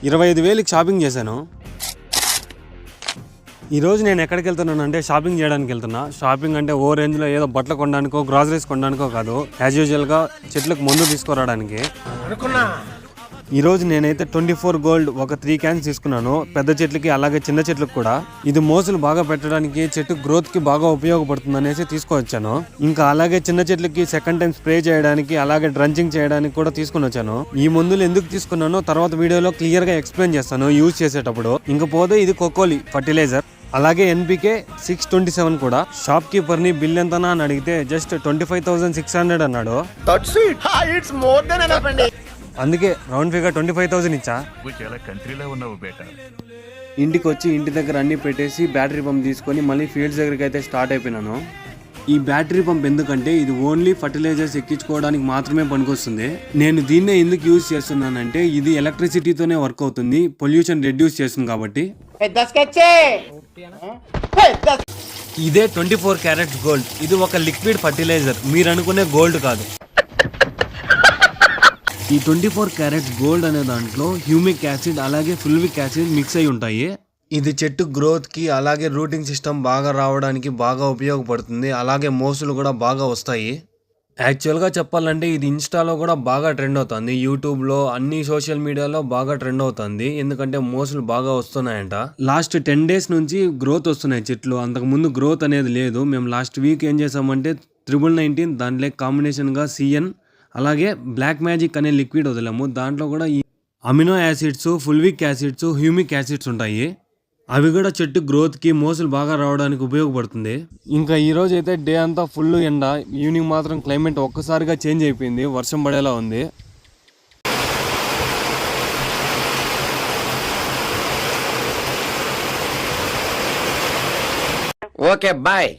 25,000కి shopping చేశాను. ఈరోజు నేను ఎక్కడికి వెళ్తున్నాను అంటే షాపింగ్ చేయడానికి వెళ్తున్నా. షాపింగ్ అంటే ఓ రేంజ్లో ఏదో బట్టలు కొనడానికో గ్రాసరీస్ కొనడానికో కాదు, యాజ్ యూజువల్గా చెట్లకు మందు తీసుకురావడానికి. ఈరోజు నేనైతే 24 గోల్డ్ ఒక 3 క్యాన్స్ తీసుకున్నాను, పెద్ద చెట్లకి అలాగే చిన్న చెట్లకు కూడా. ఇది మోసులు బాగా పెట్టడానికి, చెట్టు గ్రోత్కి బాగా ఉపయోగపడుతుంది అనేసి తీసుకొచ్చాను. ఇంకా అలాగే చిన్న చెట్లకి సెకండ్ టైం స్ప్రే చేయడానికి అలాగే డ్రంచింగ్ చేయడానికి కూడా తీసుకుని వచ్చాను. ఈ మందులు ఎందుకు తీసుకున్నానో తర్వాత వీడియోలో క్లియర్గా ఎక్స్ప్లెయిన్ చేస్తాను యూజ్ చేసేటప్పుడు. ఇంకపోతే ఇది కోకోలి ఫర్టిలైజర్, అలాగే NPK 627 కూడా. షాప్ కీపర్ ని బిల్ ఎంతనా అని అడిగితే జస్ట్ 25,600 అన్నాడు. అందుకే రౌండ్ ఫిగర్ 25,000 ఇచ్చా. ఇంటికి వచ్చి ఇంటి దగ్గర అన్ని పెట్టేసి బ్యాటరీ పంప్ తీసుకొని మళ్ళీ ఫీల్డ్స్ దగ్గరికి అయితే స్టార్ట్ అయిపోయినాను. ఈ బ్యాటరీ పంప్ ఎందుకంటే ఇది ఓన్లీ ఫర్టిలైజర్స్ ఎక్కించుకోవడానికి మాత్రమే పనికొస్తుంది. నేను దీన్నే ఎందుకు యూజ్ చేస్తున్నానంటే ఇది ఎలక్ట్రిసిటీతోనే వర్క్ అవుతుంది, పొల్యూషన్ రెడ్యూస్ చేస్తుంది కాబట్టి. ఇదే 24 క్యారెట్స్ గోల్డ్. ఇది ఒక లిక్విడ్ ఫర్టిలైజర్, మీరు అనుకునే గోల్డ్ కాదు. ఈ 24 క్యారెట్స్ గోల్డ్ అనే దాంట్లో హ్యూమిక్ యాసిడ్ అలాగే ఫుల్విక్ యాసిడ్ మిక్స్ అయి ఉంటాయి. ఇది చెట్టు గ్రోత్ కి అలాగే రూటింగ్ సిస్టమ్ బాగా రావడానికి బాగా ఉపయోగపడుతుంది. అలాగే మోసులు కూడా బాగా వస్తాయి. యాక్చువల్గా చెప్పాలంటే ఇది ఇన్స్టాలో కూడా బాగా ట్రెండ్ అవుతుంది, యూట్యూబ్లో అన్ని సోషల్ మీడియాలో బాగా ట్రెండ్ అవుతుంది. ఎందుకంటే మోసులు బాగా వస్తున్నాయంట. లాస్ట్ 10 days నుంచి గ్రోత్ వస్తున్నాయి చెట్లు, అంతకుముందు గ్రోత్ అనేది లేదు. మేము లాస్ట్ వీక్ ఏం చేసామంటే 1919 దాంట్లో కాంబినేషన్గా CN అలాగే బ్లాక్ మ్యాజిక్ అనే లిక్విడ్ వదిలాము. దాంట్లో కూడా ఈ amino acids, fulvic acids, humic acids ఉంటాయి. అవి కూడా చెట్టు గ్రోత్కి మోసులు బాగా రావడానికి ఉపయోగపడుతుంది. ఇంకా ఈరోజు అయితే డే అంతా ఫుల్ ఎండ, ఈవినింగ్ మాత్రం క్లైమేట్ ఒక్కసారిగా చేంజ్ అయిపోయింది, వర్షం పడేలా ఉంది. Okay bye.